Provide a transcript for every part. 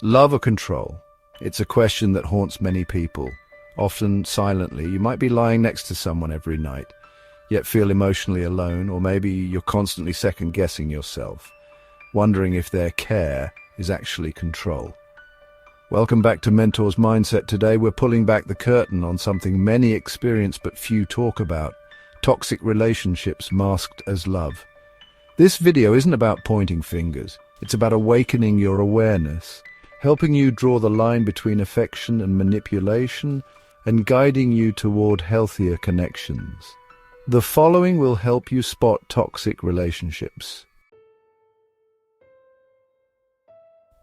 Love or control? It's a question that haunts many people, often silently. You might be lying next to someone every night, yet feel emotionally alone, or maybe you're constantly second-guessing yourself, wondering if their care is actually control. Welcome back to Mentor's Mindset. Today we're pulling back the curtain on something many experience but few talk about: toxic relationships masked as love. This video isn't about pointing fingers. It's about awakening your awareness, helping you draw the line between affection and manipulation, and guiding you toward healthier connections. The following will help you spot toxic relationships.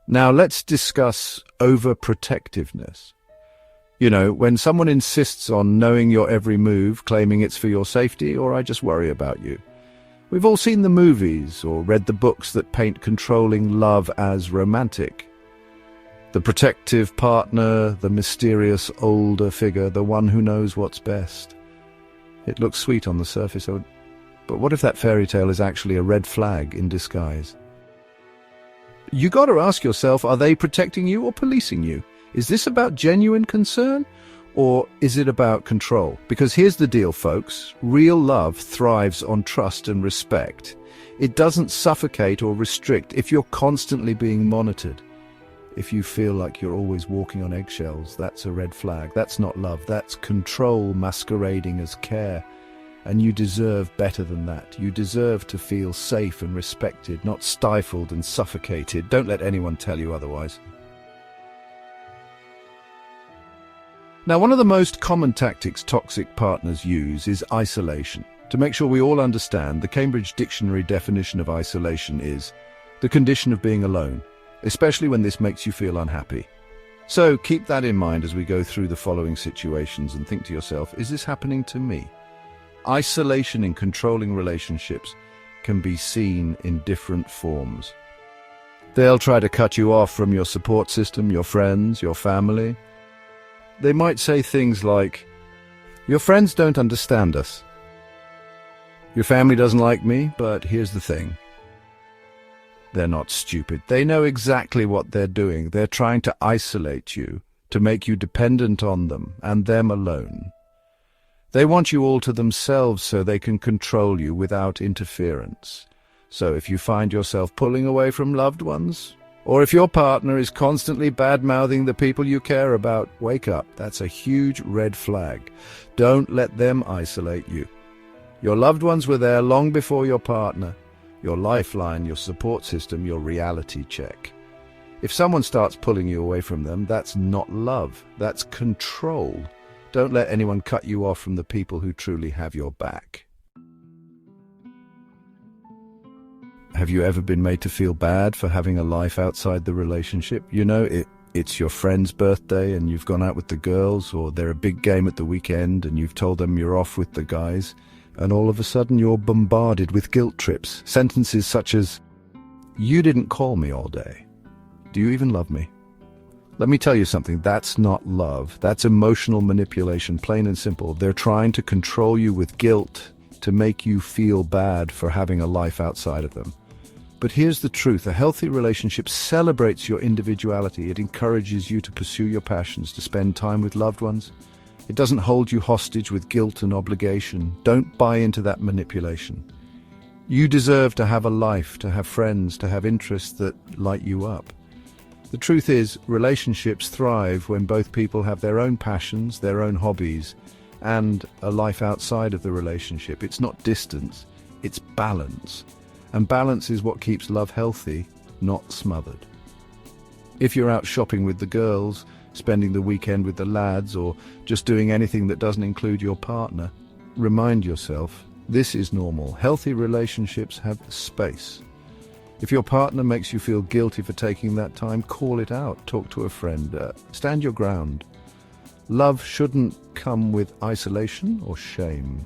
Now let's discuss overprotectiveness. You know, when someone insists on knowing your every move, claiming it's for your safety, or I just worry about you. We've all seen the movies or read the books that paint controlling love as romantic. The protective partner, the mysterious older figure, the one who knows what's best. It looks sweet on the surface, but what if that fairy tale is actually a red flag in disguise? You got to ask yourself, are they protecting you or policing you? Is this about genuine concern, or is it about control? Because here's the deal, folks. Real love thrives on trust and respect. It doesn't suffocate or restrict if you're constantly being monitored. If you feel like you're always walking on eggshells, that's a red flag. That's not love. That's control masquerading as care. And you deserve better than that. You deserve to feel safe and respected, not stifled and suffocated. Don't let anyone tell you otherwise. Now, one of the most common tactics toxic partners use is isolation. To make sure we all understand, the Cambridge Dictionary definition of isolation is the condition of being alone, especially when this makes you feel unhappy. So keep that in mind as we go through the following situations and think to yourself, is this happening to me? Isolation in controlling relationships can be seen in different forms. They'll try to cut you off from your support system, your friends, your family. They might say things like, your friends don't understand us. Your family doesn't like me, but here's the thing. They're not stupid. They know exactly what they're doing. They're trying to isolate you, to make you dependent on them, and them alone. They want you all to themselves so they can control you without interference. So if you find yourself pulling away from loved ones, or if your partner is constantly bad-mouthing the people you care about, wake up. That's a huge red flag. Don't let them isolate you. Your loved ones were there long before your partner, your lifeline, your support system, your reality check. If someone starts pulling you away from them, that's not love. That's control. Don't let anyone cut you off from the people who truly have your back. Have you ever been made to feel bad for having a life outside the relationship? You know, it's your friend's birthday and you've gone out with the girls, or they're a big game at the weekend and you've told them you're off with the guys, and all of a sudden you're bombarded with guilt trips. Sentences such as, you didn't call me all day. Do you even love me? Let me tell you something, that's not love. That's emotional manipulation, plain and simple. They're trying to control you with guilt to make you feel bad for having a life outside of them. But here's the truth, a healthy relationship celebrates your individuality. It encourages you to pursue your passions, to spend time with loved ones. It doesn't hold you hostage with guilt and obligation. Don't buy into that manipulation. You deserve to have a life, to have friends, to have interests that light you up. The truth is, relationships thrive when both people have their own passions, their own hobbies, and a life outside of the relationship. It's not distance, it's balance. And balance is what keeps love healthy, not smothered. If you're out shopping with the girls, spending the weekend with the lads, or just doing anything that doesn't include your partner, remind yourself, this is normal. Healthy relationships have space. If your partner makes you feel guilty for taking that time, call it out, talk to a friend, stand your ground. Love shouldn't come with isolation or shame.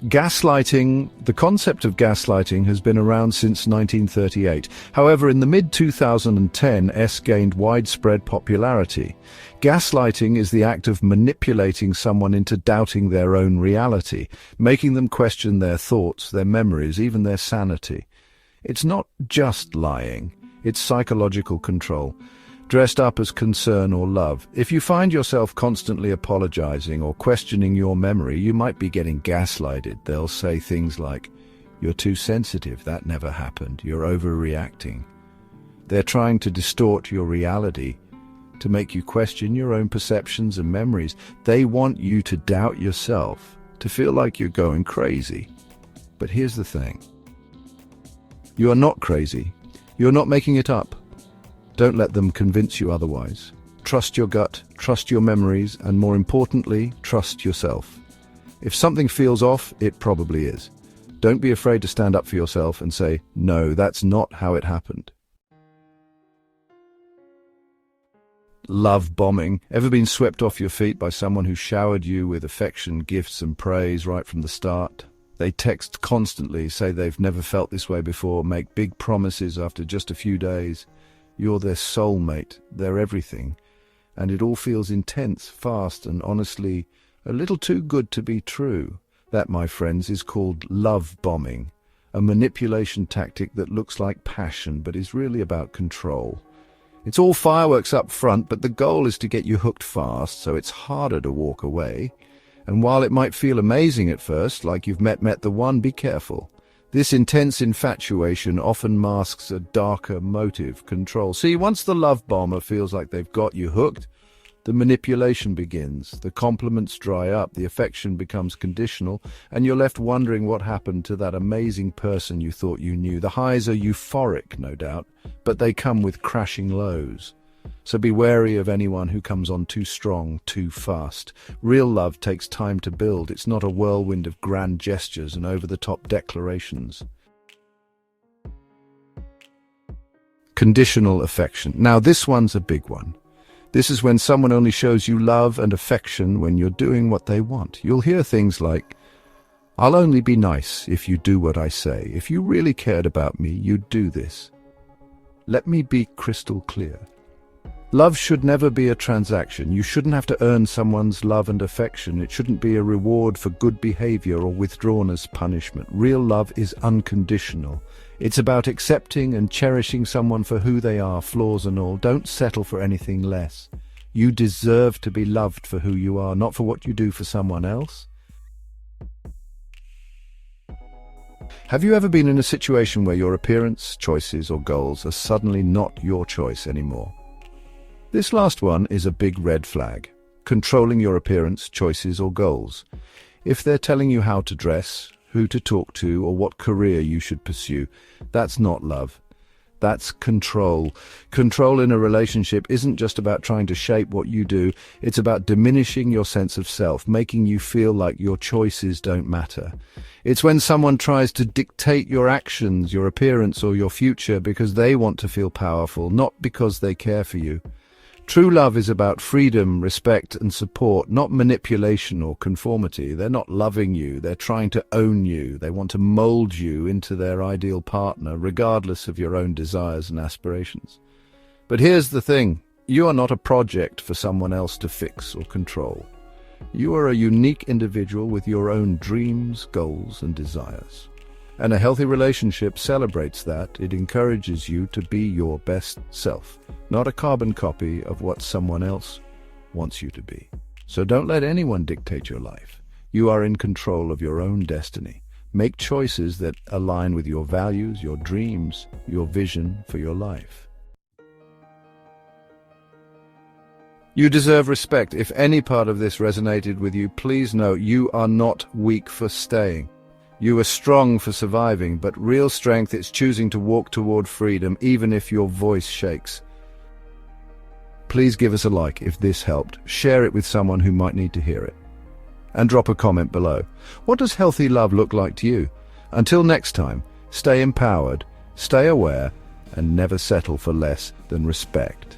Gaslighting. The concept of gaslighting has been around since 1938. However, in the mid-2010s gained widespread popularity. Gaslighting is the act of manipulating someone into doubting their own reality, making them question their thoughts, their memories, even their sanity. It's not just lying, it's psychological control, dressed up as concern or love. If you find yourself constantly apologizing or questioning your memory, you might be getting gaslighted. They'll say things like, "You're too sensitive, that never happened, you're overreacting." They're trying to distort your reality, to make you question your own perceptions and memories. They want you to doubt yourself, to feel like you're going crazy. But here's the thing. You are not crazy. You're not making it up. Don't let them convince you otherwise. Trust your gut, trust your memories, and more importantly, trust yourself. If something feels off, it probably is. Don't be afraid to stand up for yourself and say, "No, that's not how it happened." Love bombing. Ever been swept off your feet by someone who showered you with affection, gifts, and praise right from the start? They text constantly, say they've never felt this way before, make big promises after just a few days. You're their soulmate, their everything. And it all feels intense, fast, and honestly, a little too good to be true. That, my friends, is called love bombing, a manipulation tactic that looks like passion but is really about control. It's all fireworks up front, but the goal is to get you hooked fast, so it's harder to walk away. And while it might feel amazing at first, like you've met the one, be careful. This intense infatuation often masks a darker motive, control. See, once the love bomber feels like they've got you hooked, the manipulation begins, the compliments dry up, the affection becomes conditional, and you're left wondering what happened to that amazing person you thought you knew. The highs are euphoric, no doubt, but they come with crashing lows. So be wary of anyone who comes on too strong, too fast. Real love takes time to build. It's not a whirlwind of grand gestures and over-the-top declarations. Conditional affection. Now this one's a big one. This is when someone only shows you love and affection when you're doing what they want. You'll hear things like, "I'll only be nice if you do what I say. If you really cared about me, you'd do this." Let me be crystal clear. Love should never be a transaction. You shouldn't have to earn someone's love and affection. It shouldn't be a reward for good behavior or withdrawn as punishment. Real love is unconditional. It's about accepting and cherishing someone for who they are, flaws and all. Don't settle for anything less. You deserve to be loved for who you are, not for what you do for someone else. Have you ever been in a situation where your appearance, choices, or goals are suddenly not your choice anymore? This last one is a big red flag. Controlling your appearance, choices, or goals. If they're telling you how to dress, who to talk to, or what career you should pursue, that's not love. That's control. Control in a relationship isn't just about trying to shape what you do, it's about diminishing your sense of self, making you feel like your choices don't matter. It's when someone tries to dictate your actions, your appearance, or your future because they want to feel powerful, not because they care for you. True love is about freedom, respect, and support, not manipulation or conformity. They're not loving you, they're trying to own you. They want to mold you into their ideal partner, regardless of your own desires and aspirations. But here's the thing, you are not a project for someone else to fix or control. You are a unique individual with your own dreams, goals, and desires. And a healthy relationship celebrates that. It encourages you to be your best self, not a carbon copy of what someone else wants you to be. So don't let anyone dictate your life. You are in control of your own destiny. Make choices that align with your values, your dreams, your vision for your life. You deserve respect. If any part of this resonated with you, please know you are not weak for staying. You are strong for surviving, but real strength is choosing to walk toward freedom, even if your voice shakes. Please give us a like if this helped. Share it with someone who might need to hear it. And drop a comment below. What does healthy love look like to you? Until next time, stay empowered, stay aware, and never settle for less than respect.